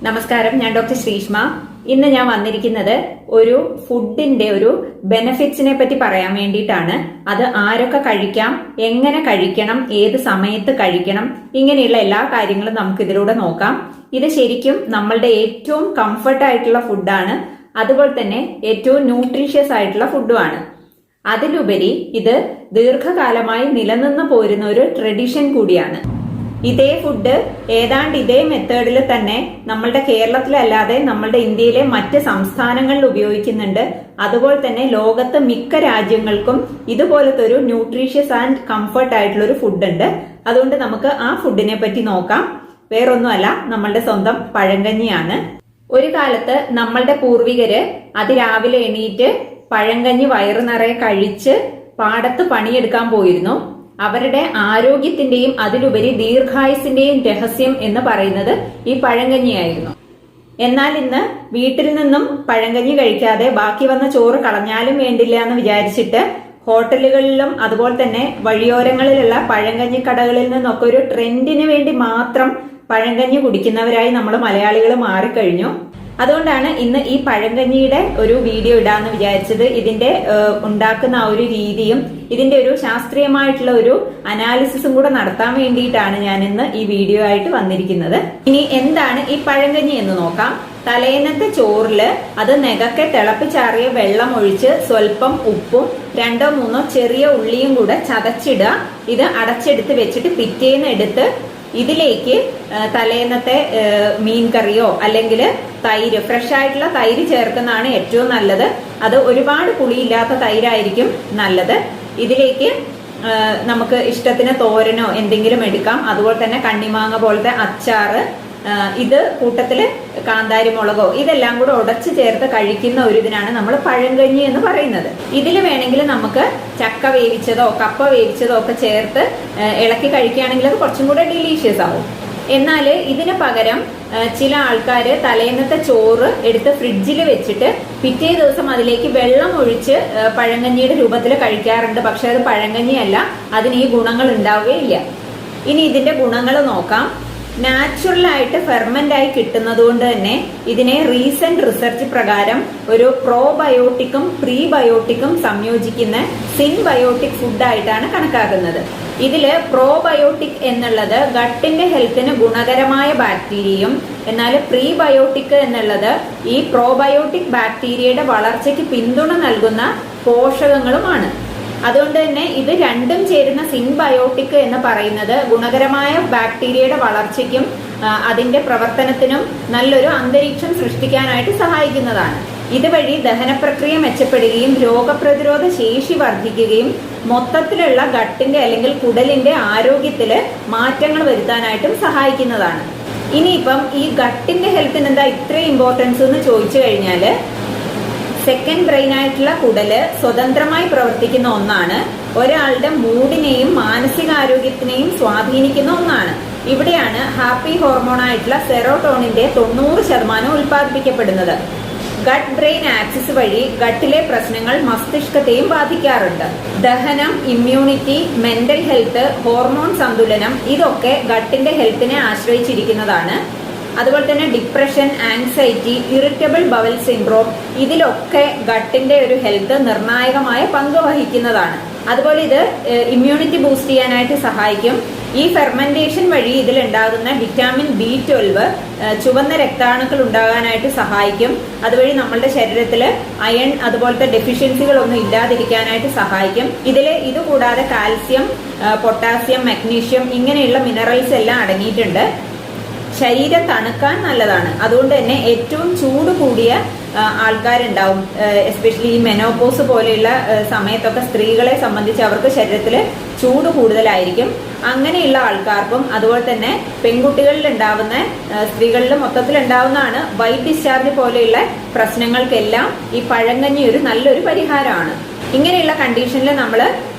നമസ്കാരം, ഞാൻ ഡോക്ടർ ശ്രീഷ്മ. ഇന്ന് ഞാൻ വന്നിരിക്കുന്നത് ഒരു ഫുഡിന്റെ ഒരു ബെനിഫിറ്റ്സിനെ പറ്റി പറയാൻ വേണ്ടിയിട്ടാണ്. അത് ആരൊക്കെ കഴിക്കാം, എങ്ങനെ കഴിക്കണം, ഏത് സമയത്ത് കഴിക്കണം, ഇങ്ങനെയുള്ള എല്ലാ കാര്യങ്ങളും നമുക്ക് ഇതിലൂടെ നോക്കാം. ഇത് ശരിക്കും നമ്മളുടെ ഏറ്റവും കംഫർട്ട് ആയിട്ടുള്ള ഫുഡാണ്. അതുപോലെ തന്നെ ഏറ്റവും ന്യൂട്രീഷ്യസ് ആയിട്ടുള്ള ഫുഡുമാണ്. അതിലുപരി ഇത് ദീർഘകാലമായി നിലനിന്ന് പോരുന്ന ഒരു ട്രഡീഷൻ കൂടിയാണ്. ഇതേ ഫുഡ് ഏതാണ്ട് ഇതേ മെത്തേഡിൽ തന്നെ നമ്മളുടെ കേരളത്തിലല്ലാതെ നമ്മളുടെ ഇന്ത്യയിലെ മറ്റ് സംസ്ഥാനങ്ങളിൽ ഉപയോഗിക്കുന്നുണ്ട്. അതുപോലെ തന്നെ ലോകത്ത് മിക്ക രാജ്യങ്ങൾക്കും ഇതുപോലത്തെ ഒരു ന്യൂട്രീഷ്യസ് ആൻഡ് കംഫർട്ട് ആയിട്ടുള്ള ഒരു ഫുഡ് ഉണ്ട്. അതുകൊണ്ട് നമുക്ക് ആ ഫുഡിനെ പറ്റി നോക്കാം. വേറൊന്നുമല്ല, നമ്മളുടെ സ്വന്തം പഴങ്കഞ്ഞിയാണ്. ഒരു കാലത്ത് നമ്മളുടെ പൂർവികര് അതിരാവിലെ എണീറ്റ് പഴങ്കഞ്ഞി വയറു നിറയെ കഴിച്ച് പാടത്ത് പണിയെടുക്കാൻ പോയിരുന്നു. അവരുടെ ആരോഗ്യത്തിന്റെയും അതിലുപരി ദീർഘായുസിന്റെയും രഹസ്യം എന്ന് പറയുന്നത് ഈ പഴങ്കഞ്ഞിയായിരുന്നു. എന്നാൽ ഇന്ന് വീട്ടിൽ നിന്നും പഴങ്കഞ്ഞി കഴിക്കാതെ ബാക്കി വന്ന ചോറ് കളഞ്ഞാലും വേണ്ടില്ല എന്ന് വിചാരിച്ചിട്ട് ഹോട്ടലുകളിലും അതുപോലെ തന്നെ വഴിയോരങ്ങളിലുള്ള പഴങ്കഞ്ഞി കടകളിൽ നിന്നൊക്കെ ഒരു ട്രെൻഡിന് വേണ്ടി മാത്രം പഴങ്കഞ്ഞി കുടിക്കുന്നവരായി നമ്മൾ മലയാളികൾ മാറിക്കഴിഞ്ഞു. അതുകൊണ്ടാണ് ഇന്ന് ഈ പഴങ്കഞ്ഞിയുടെ ഒരു വീഡിയോ ഇടാന്ന് വിചാരിച്ചത്. ഇതിന്റെ ഉണ്ടാക്കുന്ന ആ ഒരു രീതിയും ഇതിന്റെ ഒരു ശാസ്ത്രീയമായിട്ടുള്ള ഒരു അനാലിസിസും കൂടെ നടത്താൻ വേണ്ടിയിട്ടാണ് ഞാൻ ഇന്ന് ഈ വീഡിയോ ആയിട്ട് വന്നിരിക്കുന്നത്. ഇനി എന്താണ് ഈ പഴങ്കഞ്ഞി എന്ന് നോക്കാം. തലേന്നത്തെ ചോറില് അത് നെകക്കെ തിളപ്പിച്ചാറിയ വെള്ളം ഒഴിച്ച് സ്വല്പം ഉപ്പും 2-3 ചെറിയ ഉള്ളിയും കൂടെ ചതച്ചിടുക. ഇത് അടച്ചെടുത്ത് വെച്ചിട്ട് പിറ്റേന്ന് എടുത്ത് ഇതിലേക്ക് തലേന്നത്തെ മീൻ കറിയോ അല്ലെങ്കിൽ തൈര്, ഫ്രഷ് ആയിട്ടുള്ള തൈര് ചേർക്കുന്നതാണ് ഏറ്റവും നല്ലത്. അത് ഒരുപാട് പുളിയില്ലാത്ത തൈരായിരിക്കും നല്ലത്. ഇതിലേക്ക് നമുക്ക് ഇഷ്ടത്തിന് തോരനോ എന്തെങ്കിലും എടുക്കാം. അതുപോലെ തന്നെ കണ്ണിമാങ്ങ പോലത്തെ അച്ചാറ്, ഇത് കൂട്ടത്തില് കാന്താരി മുളകോ ഇതെല്ലാം കൂടെ ഉടച്ചു ചേർത്ത് കഴിക്കുന്ന ഒരു ഇതിനാണ് നമ്മൾ പഴങ്കഞ്ഞി എന്ന് പറയുന്നത്. ഇതിൽ വേണമെങ്കിൽ നമുക്ക് ചക്ക വേവിച്ചതോ കപ്പ വേവിച്ചതോ ഒക്കെ ചേർത്ത് ഇളക്കി കഴിക്കുകയാണെങ്കിൽ അത് കുറച്ചും കൂടെ ഡിലീഷ്യസ് ആവും. എന്നാൽ ഇതിന് പകരം ചില ആൾക്കാര് തലേന്നത്തെ ചോറ് എടുത്ത് ഫ്രിഡ്ജിൽ വെച്ചിട്ട് പിറ്റേ ദിവസം അതിലേക്ക് വെള്ളം ഒഴിച്ച് പഴങ്കഞ്ഞിയുടെ രൂപത്തിൽ കഴിക്കാറുണ്ട്. പക്ഷെ അത് പഴങ്കഞ്ഞിയല്ല, അതിന് ഈ ഗുണങ്ങൾ ഉണ്ടാവുകയില്ല. ഇനി ഇതിന്റെ ഗുണങ്ങൾ നോക്കാം. നാച്ചുറൽ ആയിട്ട് ഫെർമെന്റ് ആയി കിട്ടുന്നത് കൊണ്ട് തന്നെ ഇതിനെ റീസെന്റ് റിസർച്ച് പ്രകാരം ഒരു പ്രോബയോട്ടിക്കും പ്രീബയോട്ടിക്കും സംയോജിക്കുന്ന സിൻബയോട്ടിക് ഫുഡായിട്ടാണ് കണക്കാക്കുന്നത്. ഇതില് പ്രോബയോട്ടിക് എന്നുള്ളത് ഗട്ടിന്റെ ഹെൽത്തിന് ഗുണകരമായ ബാക്ടീരിയയും, എന്നാൽ പ്രീബയോട്ടിക് എന്നുള്ളത് ഈ പ്രോബയോട്ടിക് ബാക്ടീരിയയുടെ വളർച്ചയ്ക്ക് പിന്തുണ നൽകുന്ന പോഷകങ്ങളുമാണ്. അതുകൊണ്ട് തന്നെ ഇത് രണ്ടും ചേരുന്ന സിൻബയോട്ടിക് എന്ന് പറയുന്നത് ഗുണകരമായ ബാക്ടീരിയയുടെ വളർച്ചയ്ക്കും അതിന്റെ പ്രവർത്തനത്തിനും നല്ലൊരു അന്തരീക്ഷം സൃഷ്ടിക്കാനായിട്ട് സഹായിക്കുന്നതാണ്. ഇതുവഴി ദഹനപ്രക്രിയ മെച്ചപ്പെടുകയും രോഗപ്രതിരോധ ശേഷി വർദ്ധിക്കുകയും മൊത്തത്തിലുള്ള ഗട്ടിന്റെ അല്ലെങ്കിൽ കുടലിന്റെ ആരോഗ്യത്തില് മാറ്റങ്ങൾ വരുത്താനായിട്ടും സഹായിക്കുന്നതാണ്. ഇനിയിപ്പം ഈ ഗട്ടിന്റെ ഹെൽത്തിന് എന്താ ഇത്രയും ഇമ്പോർട്ടൻസ് എന്ന് ചോദിച്ചു കഴിഞ്ഞാല്, സെക്കൻഡ് ബ്രെയിൻ ആയിട്ടുള്ള കുടല് സ്വതന്ത്രമായി പ്രവർത്തിക്കുന്ന ഒന്നാണ്. ഒരാളുടെ മൂഡിനെയും മാനസികാരോഗ്യത്തിനെയും സ്വാധീനിക്കുന്ന ഒന്നാണ്. ഇവിടെയാണ് ഹാപ്പി ഹോർമോൺ ആയിട്ടുള്ള സെറോട്ടോണിന്റെ 90% ഉൽപ്പാദിപ്പിക്കപ്പെടുന്നത്. ഗട്ട് ബ്രെയിൻ ആക്സിസ് വഴി ഗട്ടിലെ പ്രശ്നങ്ങൾ മസ്തിഷ്കത്തെയും ബാധിക്കാറുണ്ട്. ദഹനം, ഇമ്മ്യൂണിറ്റി, മെന്റൽ ഹെൽത്ത്, ഹോർമോൺ സന്തുലനം ഇതൊക്കെ ഗട്ടിന്റെ ഹെൽത്തിനെ ആശ്രയിച്ചിരിക്കുന്നതാണ്. അതുപോലെ തന്നെ depression, anxiety, irritable bowel syndrome ഇതിലൊക്കെ ഗട്ടിന്റെ ഒരു ഹെൽത്ത് നിർണായകമായ പങ്ക് വഹിക്കുന്നതാണ്. അതുപോലെ ഇത് ഇമ്മ്യൂണിറ്റി ബൂസ്റ്റ് ചെയ്യാനായിട്ട് സഹായിക്കും. ഈ ഫെർമെന്റേഷൻ വഴി ഇതിലുണ്ടാകുന്ന വിറ്റാമിൻ B12 ചുവന്ന രക്താണുക്കൾ ഉണ്ടാകാനായിട്ട് സഹായിക്കും. അതുവഴി നമ്മളുടെ ശരീരത്തിൽ അയൺ അതുപോലത്തെ ഡെഫിഷ്യൻസികളൊന്നും ഇല്ലാതിരിക്കാനായിട്ട് സഹായിക്കും. ഇത് കൂടാതെ കാൽസ്യം, പൊട്ടാസ്യം, മഗ്നീഷ്യം ഇങ്ങനെയുള്ള മിനറൽസ് എല്ലാം അടങ്ങിയിട്ടുണ്ട്. ശരീരം തണുക്കാൻ നല്ലതാണ്. അതുകൊണ്ട് തന്നെ ഏറ്റവും ചൂട് കൂടിയ ആൾക്കാരുണ്ടാവും, എസ്പെഷ്യലി ഈ മെനോപോസ് പോലെയുള്ള സമയത്തൊക്കെ സ്ത്രീകളെ സംബന്ധിച്ച് അവർക്ക് ശരീരത്തിൽ ചൂട് കൂടുതലായിരിക്കും. അങ്ങനെയുള്ള ആൾക്കാർക്കും അതുപോലെ തന്നെ പെൺകുട്ടികളിൽ ഉണ്ടാവുന്ന, സ്ത്രീകളിൽ മൊത്തത്തിൽ ഉണ്ടാവുന്നതാണ് വൈറ്റ് ഡിസ്ചാർജ് പോലെയുള്ള പ്രശ്നങ്ങൾക്കെല്ലാം ഈ പഴങ്കഞ്ഞി ഒരു നല്ലൊരു പരിഹാരമാണ്. ഇങ്ങനെയുള്ള കണ്ടീഷനിൽ നമ്മൾ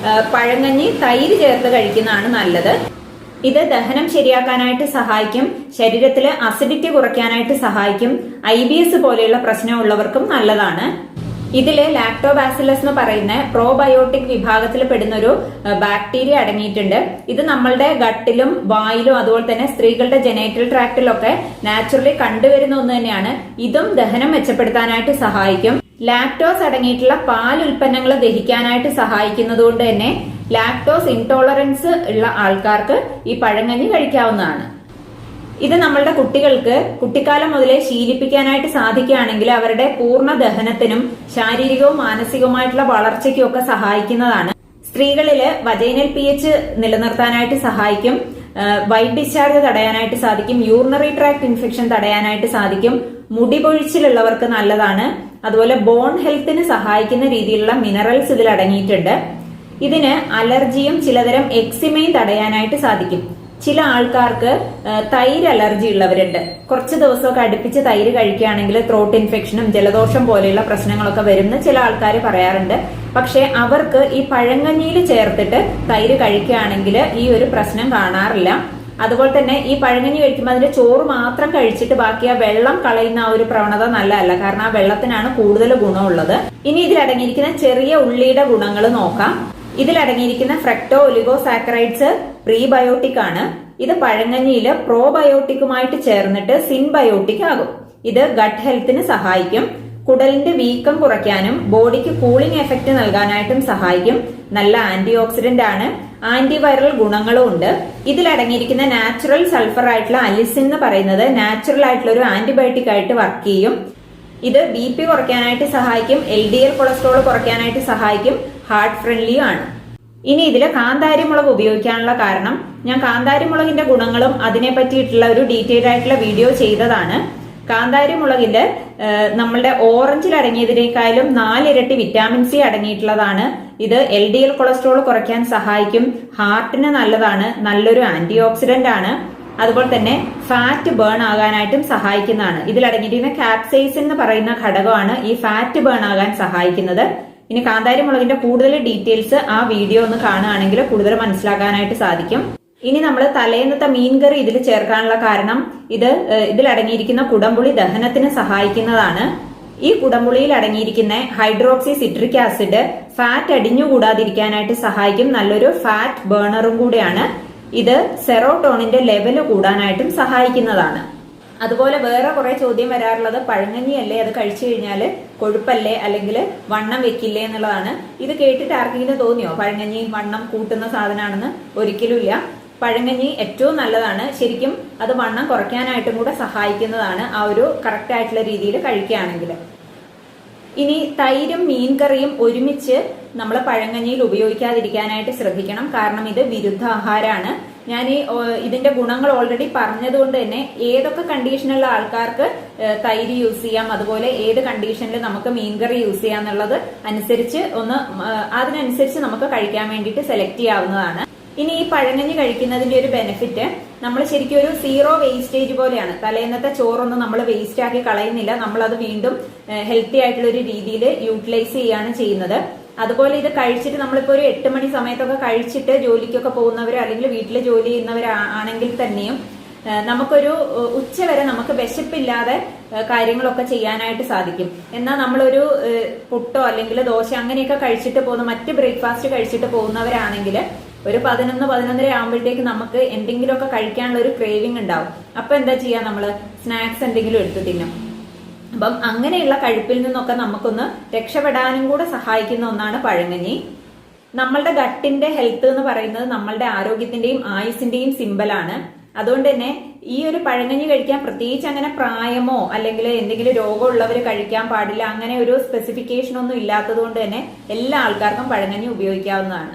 പഴങ്കഞ്ഞി തൈര് ചേർത്ത് കഴിക്കുന്നതാണ് നല്ലത്. ഇത് ദഹനം ശരിയാക്കാനായിട്ട് സഹായിക്കും. ശരീരത്തില് അസിഡിറ്റി കുറയ്ക്കാനായിട്ട് സഹായിക്കും. IBS പോലെയുള്ള പ്രശ്നമുള്ളവർക്കും നല്ലതാണ്. ഇതില് ലാക്ടോബാസിലസ് എന്ന് പറയുന്ന പ്രോബയോട്ടിക് വിഭാഗത്തിൽ പെടുന്ന ഒരു ബാക്ടീരിയ അടങ്ങിയിട്ടുണ്ട്. ഇത് നമ്മളുടെ ഗട്ടിലും വായിലും അതുപോലെ തന്നെ സ്ത്രീകളുടെ ജെനൈറ്റൽ ട്രാക്റ്റിലൊക്കെ നാച്ചുറലി കണ്ടുവരുന്ന ഒന്ന് തന്നെയാണ്. ഇതും ദഹനം മെച്ചപ്പെടുത്താനായിട്ട് സഹായിക്കും. ലാക്ടോസ് അടങ്ങിയിട്ടുള്ള പാൽ ഉൽപ്പന്നങ്ങൾ ദഹിക്കാനായിട്ട് സഹായിക്കുന്നത് കൊണ്ട് തന്നെ ലാക്ടോസ് ഇൻടോളറൻസ് ഉള്ള ആൾക്കാർക്ക് ഈ പഴങ്കഞ്ഞി കഴിക്കാവുന്നതാണ്. ഇത് നമ്മളുടെ കുട്ടികൾക്ക് കുട്ടിക്കാലം മുതലേ ശീലിപ്പിക്കാനായിട്ട് സാധിക്കുകയാണെങ്കിൽ അവരുടെ പൂർണ്ണ ദഹനത്തിനും ശാരീരികവും മാനസികവുമായിട്ടുള്ള വളർച്ചയ്ക്കും ഒക്കെ സഹായിക്കുന്നതാണ്. സ്ത്രീകളില് വജൈനൽ pH നിലനിർത്താനായിട്ട് സഹായിക്കും. വൈറ്റ് ഡിസ്ചാർജ് തടയാനായിട്ട് സാധിക്കും. യൂറിനറി ട്രാക്ട് ഇൻഫെക്ഷൻ തടയാനായിട്ട് സാധിക്കും. മുടി പൊഴിച്ചിലുള്ളവർക്ക് നല്ലതാണ്. അതുപോലെ ബോൺ ഹെൽത്തിന് സഹായിക്കുന്ന രീതിയിലുള്ള മിനറൽസ് ഇതിൽ അടങ്ങിയിട്ടുണ്ട്. ഇതിന് അലർജിയും ചിലതരം എക്സിമയും തടയാനായിട്ട് സാധിക്കും. ചില ആൾക്കാർക്ക് തൈര് അലർജി ഉള്ളവരുണ്ട്. കുറച്ച് ദിവസമൊക്കെ അടുപ്പിച്ച് തൈര് കഴിക്കുകയാണെങ്കിൽ ത്രോട്ട് ഇൻഫെക്ഷനും ജലദോഷം പോലെയുള്ള പ്രശ്നങ്ങളൊക്കെ വരുമെന്ന് ചില ആൾക്കാർ പറയാറുണ്ട്. പക്ഷെ അവർക്ക് ഈ പഴങ്കഞ്ഞിയിൽ ചേർത്തിട്ട് തൈര് കഴിക്കുകയാണെങ്കിൽ ഈ ഒരു പ്രശ്നം കാണാറില്ല. അതുപോലെ തന്നെ ഈ പഴങ്കഞ്ഞി കഴിക്കുമ്പോൾ അതിന്റെ ചോറ് മാത്രം കഴിച്ചിട്ട് ബാക്കി ആ വെള്ളം കളയുന്ന ആ ഒരു പ്രവണത നല്ലതല്ല. കാരണം ആ വെള്ളത്തിനാണ് കൂടുതൽ ഗുണമുള്ളത്. ഇനി ഇതിൽ അടങ്ങിയിരിക്കുന്ന ചെറിയ ഉള്ളിയുടെ ഗുണങ്ങൾ നോക്കാം. ഇതിലടങ്ങിയിരിക്കുന്ന ഫ്രക്ടോ ഒലിഗോസാക്കറൈഡ്സ് പ്രീബയോട്ടിക് ആണ്. ഇത് പഴങ്കഞ്ഞിയില് പ്രോബയോട്ടിക്കുമായിട്ട് ചേർന്നിട്ട് സിൻബയോട്ടിക് ആകും. ഇത് ഗട്ട് ഹെൽത്തിന് സഹായിക്കും. കുടലിന്റെ വീക്കം കുറയ്ക്കാനും ബോഡിക്ക് കൂളിംഗ് എഫക്ട് നൽകാനായിട്ടും സഹായിക്കും. നല്ല ആന്റി ഓക്സിഡന്റ് ആണ്. ആന്റിവൈറൽ ഗുണങ്ങളും ഉണ്ട്. ഇതിലടങ്ങിയിരിക്കുന്ന നാച്ചുറൽ സൾഫർ ആയിട്ടുള്ള അലിസിൻ എന്ന് പറയുന്നത് നാച്ചുറൽ ആയിട്ടുള്ള ഒരു ആന്റിബയോട്ടിക് ആയിട്ട് വർക്ക് ചെയ്യും. ഇത് BP കുറയ്ക്കാനായിട്ട് സഹായിക്കും. LDL കൊളസ്ട്രോൾ കുറയ്ക്കാനായിട്ട് സഹായിക്കും. ഹാർട്ട് ഫ്രണ്ട്ലിയും ആണ്. ഇനി ഇതിൽ കാന്താരി മുളക് ഉപയോഗിക്കാനുള്ള കാരണം ഞാൻ കാന്താരി മുളകിന്റെ ഗുണങ്ങളും അതിനെ പറ്റിയിട്ടുള്ള ഒരു ഡീറ്റെയിൽഡ് ആയിട്ടുള്ള വീഡിയോ ചെയ്തതാണ്. കാന്താരി മുളകില് നമ്മളുടെ ഓറഞ്ചിൽ അടങ്ങിയതിനേക്കാളും 4 ഇരട്ടി വിറ്റാമിൻ C അടങ്ങിയിട്ടുള്ളതാണ്. ഇത് LDL കൊളസ്ട്രോൾ കുറയ്ക്കാൻ സഹായിക്കും. ഹാർട്ടിന് നല്ലതാണ്. നല്ലൊരു ആന്റി ഓക്സിഡന്റ് ആണ്. അതുപോലെ തന്നെ ഫാറ്റ് ബേൺ ആകാനായിട്ടും സഹായിക്കുന്നതാണ്. ഇതിലടങ്ങിയിരിക്കുന്ന കാപ്സൈസിൻ എന്ന് പറയുന്ന ഘടകമാണ് ഈ ഫാറ്റ് ബേൺ ആകാൻ സഹായിക്കുന്നത്. ഇനി കാന്താരി മുളകിന്റെ കൂടുതൽ ഡീറ്റെയിൽസ് ആ വീഡിയോ ഒന്ന് കാണുകയാണെങ്കിൽ കൂടുതൽ മനസ്സിലാക്കാനായിട്ട് സാധിക്കും. ഇനി നമ്മൾ തലേന്നത്തെ മീൻകറി ഇതിൽ ചേർക്കാനുള്ള കാരണം ഇതിലടങ്ങിയിരിക്കുന്ന കുടംപുളി ദഹനത്തിന് സഹായിക്കുന്നതാണ്. ഈ കുടംപുളിയിൽ അടങ്ങിയിരിക്കുന്ന ഹൈഡ്രോക്സി സിട്രിക് ആസിഡ് ഫാറ്റ് അടിഞ്ഞുകൂടാതിരിക്കാനായിട്ട് സഹായിക്കും. നല്ലൊരു ഫാറ്റ് ബേണറും കൂടെയാണ്. ഇത് സെറോട്ടോണിന്റെ ലെവല് കൂടാനായിട്ടും സഹായിക്കുന്നതാണ്. അതുപോലെ വേറെ കുറെ ചോദ്യം വരാറുള്ളത് പഴങ്കഞ്ഞി അല്ലേ, അത് കഴിച്ചു കഴിഞ്ഞാൽ കൊഴുപ്പല്ലേ അല്ലെങ്കിൽ വണ്ണം വെക്കില്ലേ എന്നുള്ളതാണ്. ഇത് കേട്ടിട്ട് ആർക്കെങ്കിലും തോന്നിയോ പഴങ്കഞ്ഞി വണ്ണം കൂട്ടുന്ന സാധനമാണെന്ന്? ഒരിക്കലുമില്ല. പഴങ്കഞ്ഞി ഏറ്റവും നല്ലതാണ്. ശരിക്കും അത് വണ്ണം കുറയ്ക്കാനായിട്ടും കൂടെ സഹായിക്കുന്നതാണ് ആ ഒരു കറക്റ്റ് ആയിട്ടുള്ള രീതിയിൽ കഴിക്കുകയാണെങ്കിൽ. ഇനി തൈരും മീൻകറിയും ഒരുമിച്ച് നമ്മൾ പഴങ്കഞ്ഞിയിൽ ഉപയോഗിക്കാതിരിക്കാനായിട്ട് ശ്രദ്ധിക്കണം. കാരണം ഇത് വിരുദ്ധ ആഹാരമാണ്. ഞാൻ ഇതിന്റെ ഗുണങ്ങൾ ഓൾറെഡി പറഞ്ഞതുകൊണ്ട് തന്നെ ഏതൊക്കെ കണ്ടീഷനുള്ള ആൾക്കാർക്ക് തൈര് യൂസ് ചെയ്യാം, അതുപോലെ ഏത് കണ്ടീഷനിൽ നമുക്ക് മീൻകറി യൂസ് ചെയ്യാം എന്നുള്ളത് അനുസരിച്ച് അതിനനുസരിച്ച് നമുക്ക് കഴിക്കാൻ വേണ്ടിയിട്ട് സെലക്ട് ചെയ്യാവുന്നതാണ്. ഇനി ഈ പഴങ്കഞ്ഞി കഴിക്കുന്നതിന്റെ ഒരു ബെനിഫിറ്റ്, നമ്മൾ ശരിക്കും ഒരു സീറോ വേസ്റ്റേജ് പോലെയാണ്. തലേന്നത്തെ ചോറൊന്നും നമ്മൾ വേസ്റ്റ് ആക്കി കളയുന്നില്ല. നമ്മൾ അത് വീണ്ടും ഹെൽത്തി ആയിട്ടുള്ള ഒരു രീതിയിൽ യൂട്ടിലൈസ് ചെയ്യാണ് ചെയ്യുന്നത്. അതുപോലെ ഇത് കഴിച്ചിട്ട് നമ്മളിപ്പോ ഒരു 8 മണി സമയത്തൊക്കെ കഴിച്ചിട്ട് ജോലിക്കൊക്കെ പോകുന്നവർ അല്ലെങ്കിൽ വീട്ടിൽ ജോലി ചെയ്യുന്നവരാണെങ്കിൽ തന്നെയും നമുക്കൊരു ഉച്ചവരെ നമുക്ക് വിശപ്പില്ലാതെ കാര്യങ്ങളൊക്കെ ചെയ്യാനായിട്ട് സാധിക്കും. എന്നാൽ നമ്മളൊരു പുട്ടോ അല്ലെങ്കിൽ ദോശ അങ്ങനെയൊക്കെ കഴിച്ചിട്ട് പോകുന്ന മറ്റ് ബ്രേക്ക്ഫാസ്റ്റ് കഴിച്ചിട്ട് പോകുന്നവരാണെങ്കിൽ ഒരു 11-11:30 ആകുമ്പോഴത്തേക്ക് നമുക്ക് എന്തെങ്കിലുമൊക്കെ കഴിക്കാനുള്ള ഒരു ക്രേവിംഗ് ഉണ്ടാവും. അപ്പൊ എന്താ ചെയ്യാ, നമ്മള് സ്നാക്സ് എന്തെങ്കിലും എടുത്തു തിന്നും. അപ്പം അങ്ങനെയുള്ള കഴിപ്പിൽ നിന്നൊക്കെ നമുക്കൊന്ന് രക്ഷപ്പെടാനും കൂടെ സഹായിക്കുന്ന ഒന്നാണ് പഴങ്കഞ്ഞി. നമ്മളുടെ ഗട്ടിന്റെ ഹെൽത്ത് എന്ന് പറയുന്നത് നമ്മളുടെ ആരോഗ്യത്തിന്റെയും ആയുസിന്റെയും സിമ്പലാണ്. അതുകൊണ്ട് തന്നെ ഈ ഒരു പഴങ്കഞ്ഞി കഴിക്കാൻ പ്രത്യേകിച്ച് അങ്ങനെ പ്രായമോ അല്ലെങ്കിൽ എന്തെങ്കിലും രോഗമുള്ളവർ കഴിക്കാൻ പാടില്ല അങ്ങനെ ഒരു സ്പെസിഫിക്കേഷൻ ഒന്നും ഇല്ലാത്തത് കൊണ്ട് തന്നെ എല്ലാ ആൾക്കാർക്കും പഴങ്കഞ്ഞി ഉപയോഗിക്കാവുന്നതാണ്.